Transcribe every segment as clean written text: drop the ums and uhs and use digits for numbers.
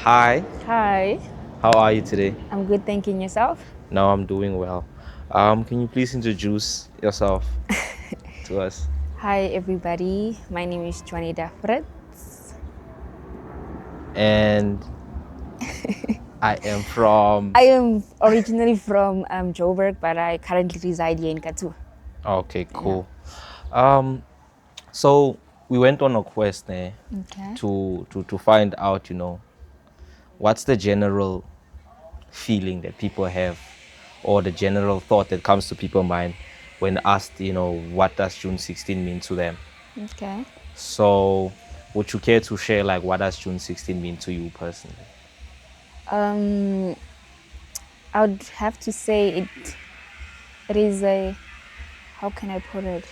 Hi, Hi, how are you today? I'm good, thanking yourself. No, I'm doing well. Can you please introduce yourself to us? Hi, everybody. My name is Juanita Fritz. And I am from. I am originally from Joburg, but I currently reside here in Katsu. Okay, Yeah. cool. Um, so we went on a quest Okay. to find out, what's the general feeling that people have, or the general thought that comes to people's mind when asked, what does June 16 mean to them? Okay. So, would you care to share, like, what does June 16 mean to you personally? Um, I would have to say it is a, how can I put it?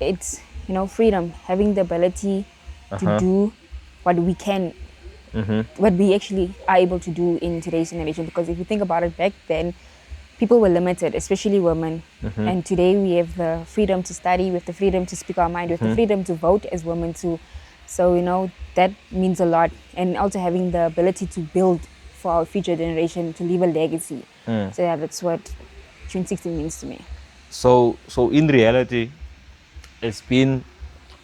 It's, freedom, having the ability Uh to huh. do what we can, what we actually are able to do in today's generation. Because if you think about it, back then, people were limited, especially women. And today we have the freedom to study, we have the freedom to speak our mind, we have the freedom to vote as women too. So, that means a lot. And also having the ability to build for our future generation, to leave a legacy. So yeah, that's what June 16 means to me. So in reality, it's been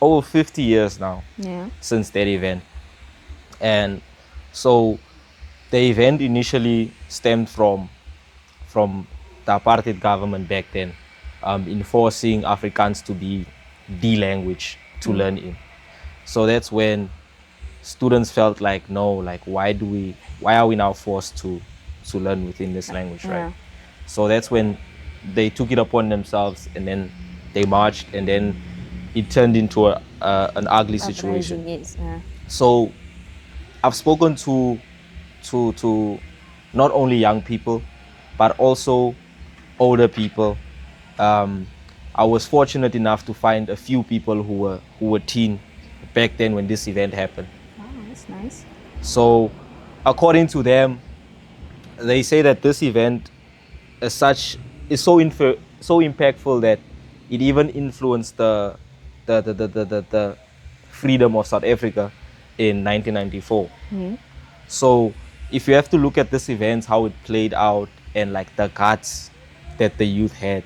over 50 years now Yeah. since that event. And so the event initially stemmed from the apartheid government back then, enforcing Afrikaans to be the language to learn in. So that's when students felt like, no, like, why are we now forced to learn within this language, right? Yeah. So that's when they took it upon themselves, and then they marched, and then it turned into an ugly situation. Uprising is. Yeah. So I've spoken to not only young people, but also older people. Um, I was fortunate enough to find a few people who were teen back then when this event happened. Oh, that's nice. So, according to them, they say that this event, as such, is so impactful that it even influenced the freedom of South Africa in 1994. So, if you have to look at this event, how it played out, and like the guts that the youth had,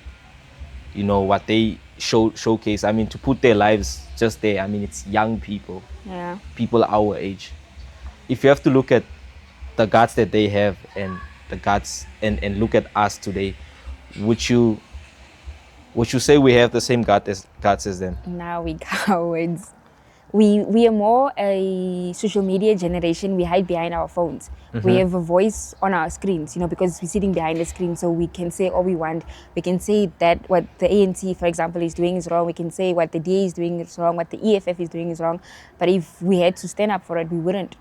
what they showcase. I mean, to put their lives just there. I mean, it's young people, Yeah. people our age. If you have to look at the guts that they have, and the guts, and look at us today, would you would you say we have the same guts as them? Now we cowards. We are more a social media generation. We hide behind our phones. We have a voice on our screens, because we're sitting behind the screen, so we can say all we want. We can say that what the ANC, for example, is doing is wrong. We can say what the DA is doing is wrong, what the EFF is doing is wrong. But if we had to stand up for it, we wouldn't.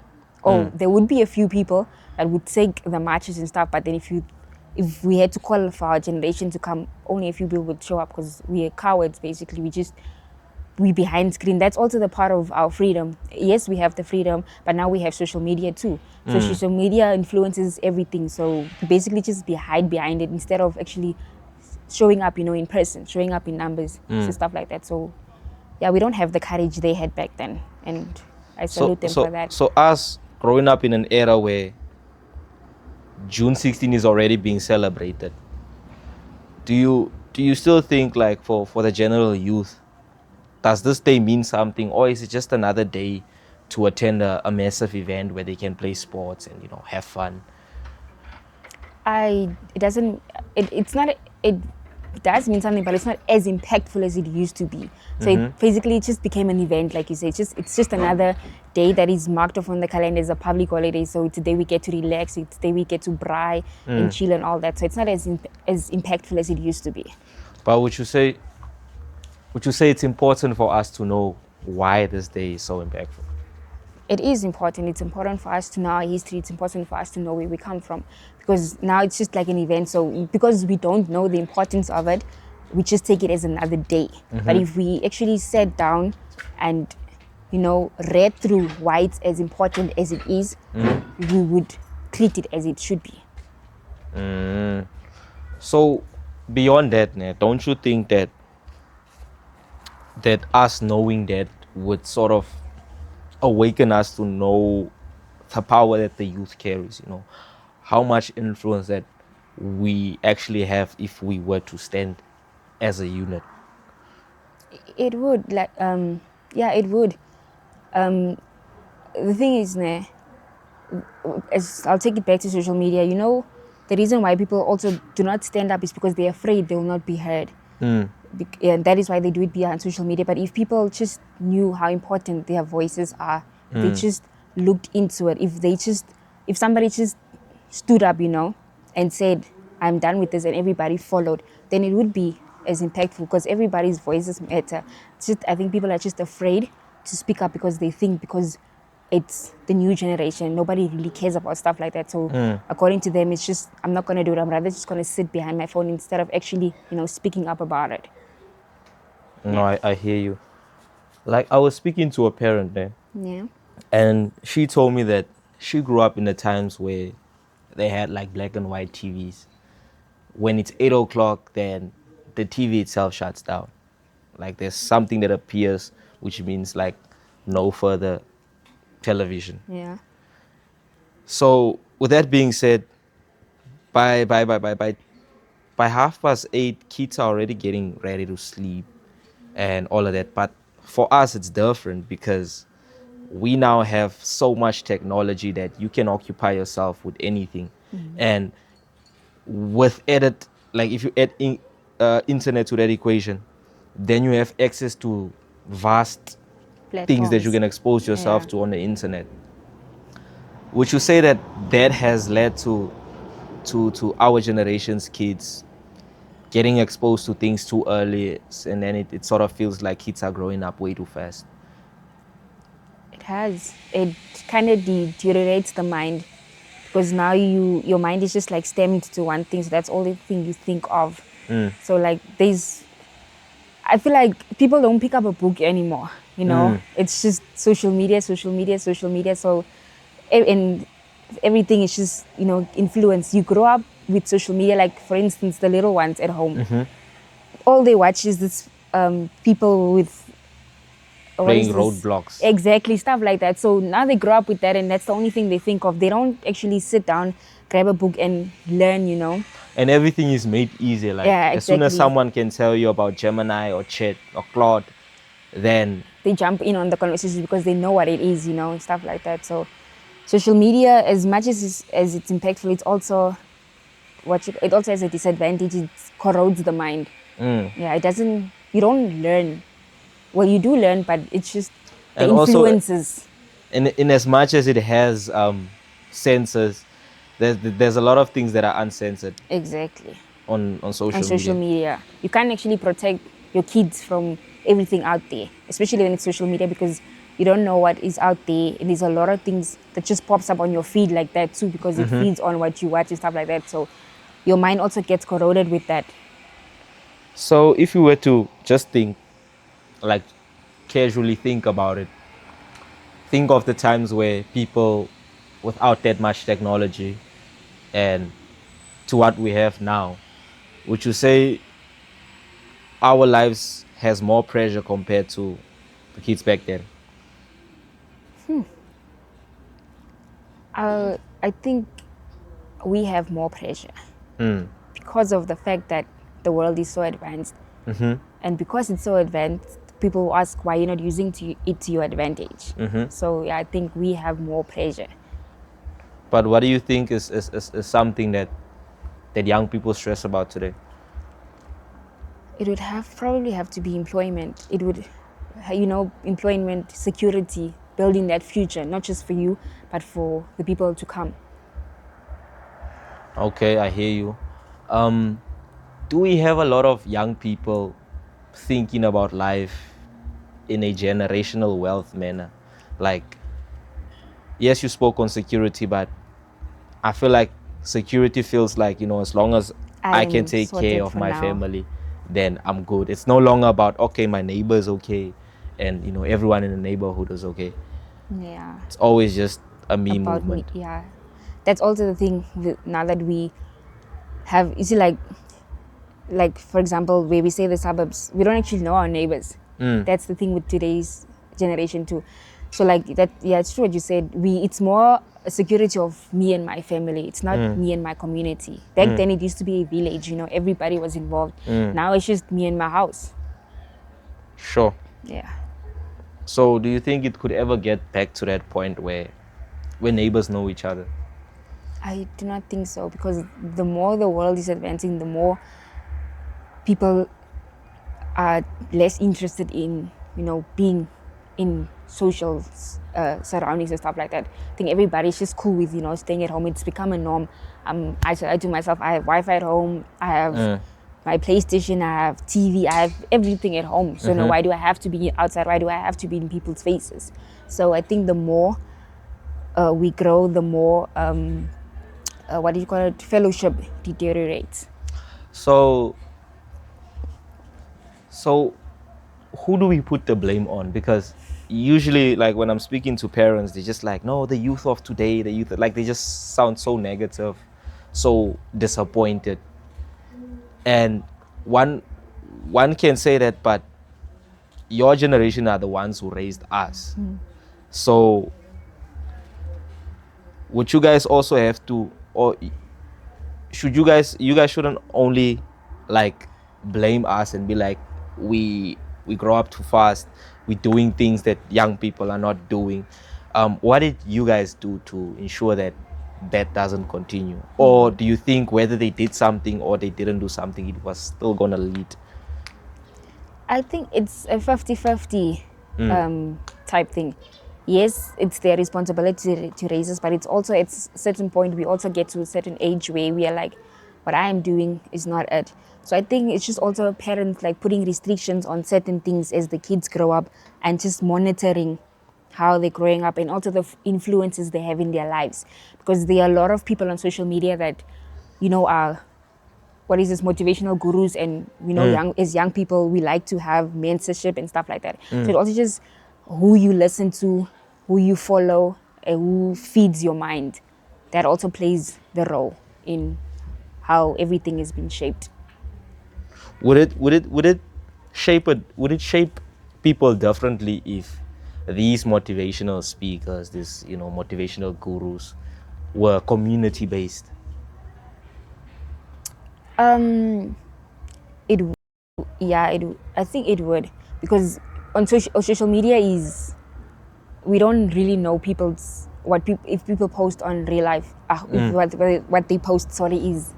Oh, there would be a few people that would take the marches and stuff, but then if we had to call for our generation to come, only a few people would show up because we are cowards. Basically, we behind screen. That's also the part of our freedom. Yes, we have the freedom, but now we have social media too. So social media influences everything. So we basically just hide behind it instead of actually showing up, in person, showing up in numbers, so stuff like that. So yeah, we don't have the courage they had back then, and I So salute them for so that. so us growing up in an era where June 16 is already being celebrated, do you still think, like, for the general youth, does this day mean something, or is it just another day to attend a massive event where they can play sports and have fun? It doesn't it's not it does mean something, but it's not as impactful as it used to be. So it basically it just became an event, like you say. It's just another day that is marked off on the calendar as a public holiday. So it's a day we get to relax, it's a day we get to braai and chill and all that. So it's not as impactful as it used to be. But would you say it's important for us to know why this day is so impactful? It is important. It's important for us to know our history. It's important for us to know where we come from, because now it's just like an event. So because we don't know the importance of it, we just take it as another day. But if we actually sat down and read through why it's as important as it is, we would treat it as it should be. So beyond that, don't you think that us knowing that would sort of awaken us to know the power that the youth carries, you know, how much influence that we actually have if we were to stand as a unit. It would, like, yeah, it would. The thing is, nah, as I'll take it back to social media, you know, the reason why people also do not stand up is because they're afraid they will not be heard. And that is why they do it via social media. But if people just knew how important their voices are, if they just looked into it, if somebody just stood up, you know, and said, I'm done with this, and everybody followed, then it would be as impactful because everybody's voices matter. I think people are just afraid to speak up because they think because it's the new generation, nobody really cares about stuff like that. So according to them, it's just, I'm not going to do it. I'm rather just going to sit behind my phone instead of actually, you know, speaking up about it. No, I hear you. Like, I was speaking to a parent there, Yeah. and she told me that she grew up in the times where they had like black and white TVs. When it's 8 o'clock, then the TV itself shuts down. Like, there's something that appears, which means like no further television. Yeah. So with that being said, by 8:30, kids are already getting ready to sleep and all of that. But for us, it's different because we now have so much technology that you can occupy yourself with anything. And with added, like if you add internet to that equation, then you have access to vast things that you Platforms. can expose yourself Yeah. to on the internet. Would you say that that has led to our generation's kids getting exposed to things too early, and then it sort of feels like kids are growing up way too fast? It has. It kind of deteriorates the mind because now your mind is just like stemmed to one thing. So that's all the thing you think of. So like I feel like people don't pick up a book anymore. You know, it's just social media, social media, social media. So and everything is just, you know, influence. You grow up with social media. Like for instance, the little ones at home, all they watch is this people with what is Playing this? roadblocks. Exactly, stuff like that. So now they grow up with that, and that's the only thing they think of. They don't actually sit down, grab a book, and learn. You know? And everything is made easier. Like, Yeah, as soon as exactly. someone can tell you about Gemini or Chat or Claude, then They jump in on the conversation because they know what it is. You know, and stuff like that. So social media, as much as it's impactful, it's also it also has a disadvantage. It corrodes the mind. Yeah, it doesn't. You don't learn. Well, you do learn, but it's just the and also influences. in as much as it has censors, there's a lot of things that are uncensored Exactly. on On social social media. media. You can't actually protect your kids from everything out there, especially when it's social media, because you don't know what is out there. And there's a lot of things that just pops up on your feed like that too, because it feeds on what you watch and stuff like that. So your mind also gets corroded with that. So if you were to just think, like casually think about it, think of the times where people without that much technology and to what we have now, would you say our lives has more pressure compared to the kids back then? I think we have more pressure because of the fact that the world is so advanced. And because it's so advanced, people will ask why you're not using it to your advantage. So yeah, I think we have more pressure. But what do you think is something that young people stress about today? It would probably have to be employment. It would, you know, employment, security, building that future, not just for you, but for the people to come. Okay, I hear you. Um, do we have a lot of young people thinking about life in a generational wealth manner? Like, yes, you spoke on security, but I feel like security feels like, you know, as long as I I can am take care sorted of for my now. family, then I'm good. It's no longer about, okay, my neighbor is okay and, you know, everyone in the neighborhood is okay. Yeah, It's always just a me about me. movement. Yeah, that's also the thing. Now that we have, you see, like for example, where we say the suburbs, we don't actually know our neighbors. That's the thing with today's generation too. So like that, yeah, it's true what you said. It's more a security of me and my family. It's not me and my community. Back then it used to be a village, everybody was involved. Now it's just me and my house. Sure. Yeah. So do you think it could ever get back to that point where neighbors know each other? I do not think so, because the more the world is advancing, the more people are less interested in, being in social surroundings and stuff like that. I think everybody's just cool with, staying at home. It's become a norm. I do myself, I have Wi-Fi at home. I have my PlayStation, I have TV, I have everything at home. So no, why do I have to be outside? Why do I have to be in people's faces? So I think the more we grow, the more what do you call it? Fellowship deteriorates. So who do we put the blame on? Because usually, like when I'm speaking to parents, they're just like, no, the youth of today, like they just sound so negative, so disappointed. And one can say that, but your generation are the ones who raised us. So would you guys also have to, or should you guys shouldn't only like blame us and be like, we grow up too fast, we're doing things that young people are not doing. What did you guys do to ensure that doesn't continue? Or do you think whether they did something or they didn't do something, it was still gonna lead? I think it's a 50-50 type thing. Yes, it's their responsibility to raise us, but it's also at a certain point we also get to a certain age where we are like, what I am doing is not it. So I think it's just also parents like putting restrictions on certain things as the kids grow up, and just monitoring how they're growing up, and also the influences they have in their lives. Because there are a lot of people on social media that, are what is this, motivational gurus, and young people, we like to have mentorship and stuff like that. So it also just who you listen to, who you follow, and who feeds your mind. That also plays the role in how everything has been shaped. Would it shape people differently if these motivational speakers, these motivational gurus, were community based? It Yeah, I think it would, because on social media is, we don't really know people's if people post on real life, if what they post, is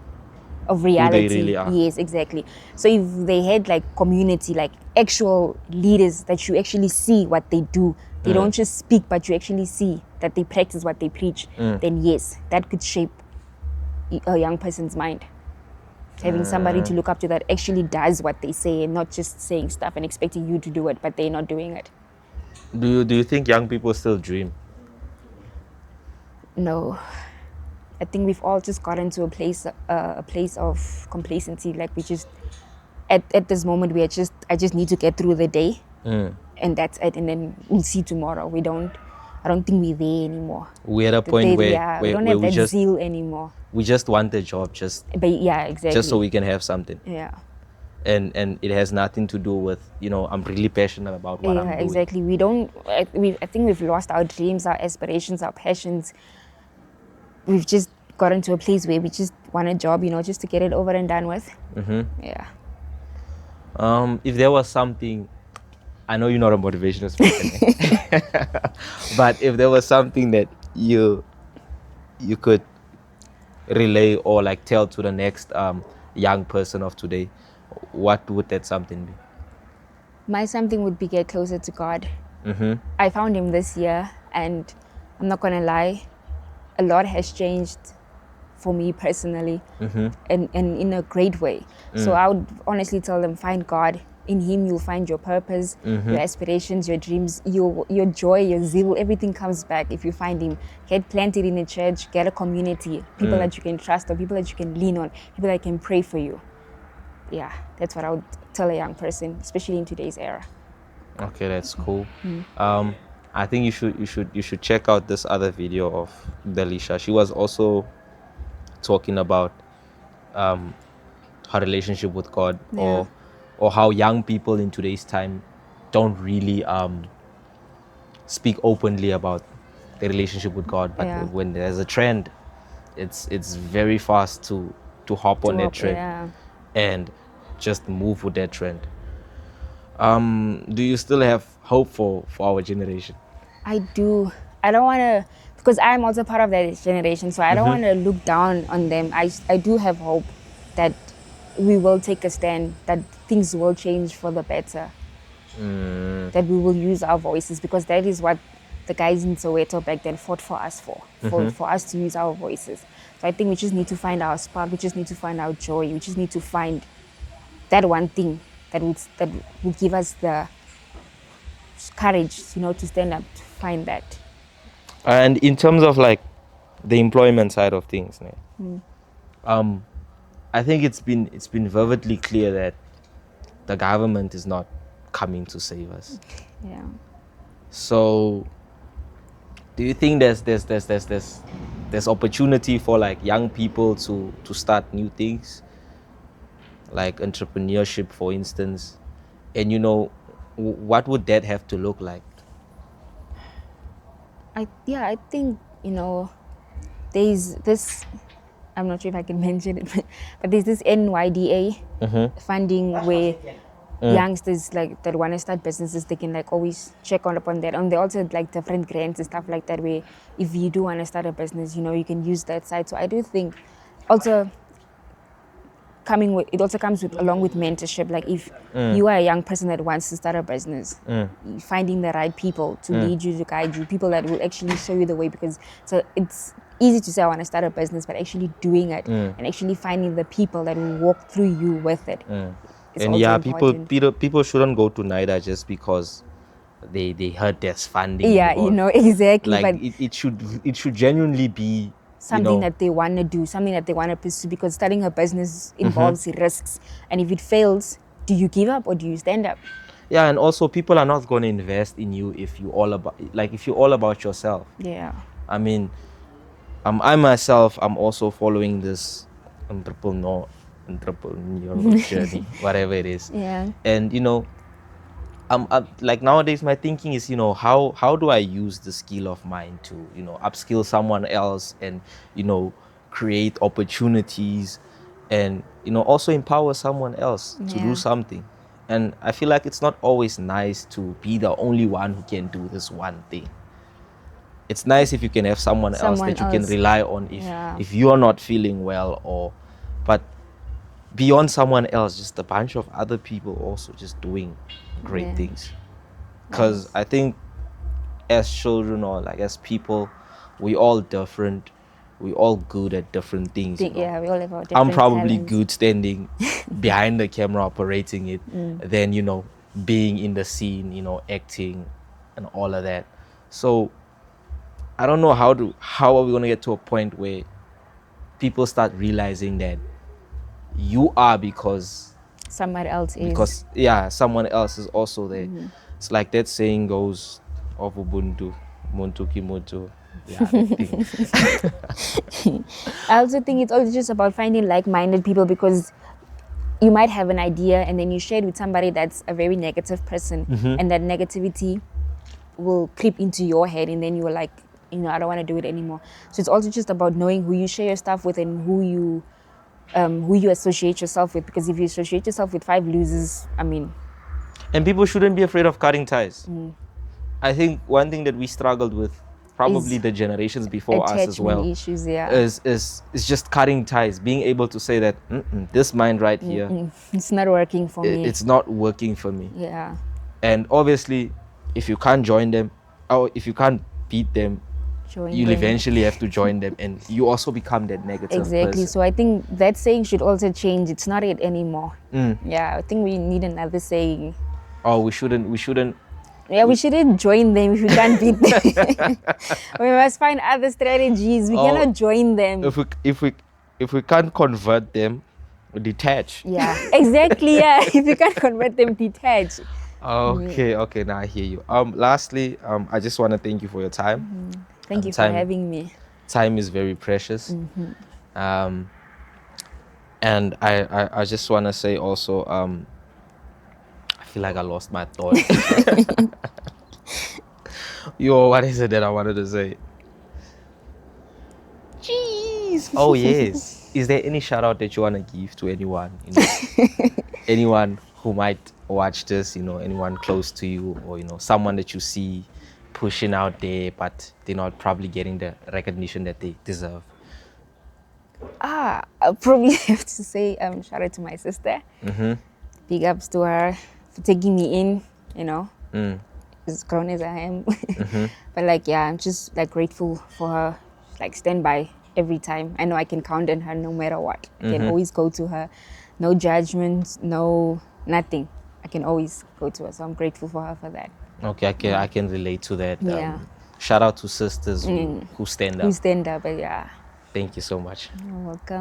of reality. Who they really are. Yes, exactly. So if they had like community, like actual leaders that you actually see what they do, they don't just speak, but you actually see that they practice what they preach, then yes, that could shape a young person's mind. Having somebody to look up to that actually does what they say, and not just saying stuff and expecting you to do it, but they're not doing it. Do you think young people still dream? No, I think we've all just gotten to a place of complacency. Like we just at this moment I just need to get through the day, and that's it. And then we'll see tomorrow. I don't think we're there anymore. We're at a point where we don't have that zeal anymore. We just want the job, but yeah, exactly. Just so we can have something. Yeah. And it has nothing to do with, I'm really passionate about what I'm doing. Exactly. I think we've lost our dreams, our aspirations, our passions. We've just gotten to a place where we just want a job, just to get it over and done with. Yeah. If there was something, I know you're not a motivational speaker, but if there was something that you could relay or like tell to the next young person of today, what would that something be? My something would be get closer to God. I found him this year, and I'm not gonna lie, a lot has changed for me personally, and in a great way. So I would honestly tell them, find God. In him you'll find your purpose, your aspirations, your dreams, your joy, your zeal, everything comes back if you find him. Get planted in a church, get a community, people that you can trust, or people that you can lean on, people that can pray for you. Yeah, that's what I would tell a young person, especially in today's era. Okay, that's cool. I think you should check out this other video of Delisha. She was also talking about her relationship with God, or how young people in today's time don't really speak openly about their relationship with God. But Yeah. when there's a trend, it's very fast to hop on that trend Yeah. and just move with that trend. Do you still have hope for our generation? I do. I don't want to, because I'm also part of that generation, so I don't want to look down on them. I do have hope that we will take a stand, that things will change for the better, that we will use our voices, because that is what the guys in Soweto back then fought for us for us to use our voices. So I think we just need to find our spark, we just need to find our joy, we just need to find that one thing that would give us the courage, to stand up to find that. And in terms of like the employment side of things, I think it's been vividly clear that the government is not coming to save us. Yeah. So, do you think there's opportunity for like young people to start new things, like entrepreneurship, for instance? And what would that have to look like? I think, there's this, I'm not sure if I can mention it, but there's this NYDA funding where youngsters like that want to start businesses, they can like always check on upon that. And they also had, like, different grants and stuff like that, where if you do want to start a business, you can use that site. So I do think also it also comes along with mentorship. Like if you are a young person that wants to start a business, finding the right people to lead you, to guide you, people that will actually show you the way, because so it's easy to say I want to start a business, but actually doing it and actually finding the people that will walk through you with it. Is And also yeah, important. people shouldn't go to NIDA just because they heard there's funding. Yeah, involved. exactly. Like But it should genuinely be something that they want to do, something that they want to pursue, because starting a business involves risks. And if it fails, do you give up or do you stand up? Yeah, and also people are not going to invest in you if you're all about yourself. Yeah. I mean, I myself, I'm also following this entrepreneurial journey, whatever it is. Yeah. And I'm like nowadays my thinking is, how do I use the skill of mine to, upskill someone else and, create opportunities and, also empower someone else to do Yeah. something. And I feel like it's not always nice to be the only one who can do this one thing. It's nice if you can have someone else that you can rely on if you're not feeling well, but beyond someone else, just a bunch of other people also just doing great things. Because I think as children or like as people, we all different. We all good at different things. Yeah, we all have our different I'm probably talents. good standing behind the camera operating it, than being in the scene, acting and all of that. So I don't know how are we gonna get to a point where people start realizing that you are because Someone else is. because someone else is also there. It's like that saying goes of Ubuntu, Muntu Kimutu. Yeah, that thing. I also think it's also just about finding like-minded people, because you might have an idea and then you share it with somebody that's a very negative person, and that negativity will creep into your head, and then you are like, I don't want to do it anymore. So it's also just about knowing who you share your stuff with and who you associate yourself with, because if you associate yourself with 5 losers, And people shouldn't be afraid of cutting ties. I think one thing that we struggled with, probably the generations before us as well, issues, is just cutting ties, being able to say that this mind right here, it's not working for me. It's not working for me. Yeah. And obviously, if you can't join them, or if you can't beat them, you'll eventually have to join them, and you also become that negative Exactly. person. So I think that saying should also change. It's not it anymore. Yeah, I think we need another saying. Oh, we shouldn't. Yeah, we shouldn't join them if we can't beat them. We must find other strategies. We cannot join them. If we can't convert them, detach. Yeah, exactly. Yeah, if you can't convert them, detach. Okay, now I hear you. Lastly, I just want to thank you for your time. Thank you for having me. Time is very precious. And I just want to say also, I feel like I lost my thought. Yo, what is it that I wanted to say? Jeez. Oh yes. Is there any shout out that you want to give to anyone? You know, anyone who might watch this, you know, anyone close to you, or you know, someone that you see pushing out there, but they're not probably getting the recognition that they deserve. I'll probably have to say shout out to my sister. Big ups to her for taking me in, you know, as grown as I am. But like, yeah, I'm just like grateful for her. Like, stand by every time. I know I can count on her no matter what. I can always go to her. No judgment, no nothing. I can always go to her. So I'm grateful for her for that. Okay, I can relate to that. Yeah. Shout out to sisters who stand up. You stand up, but yeah. Thank you so much. You're welcome.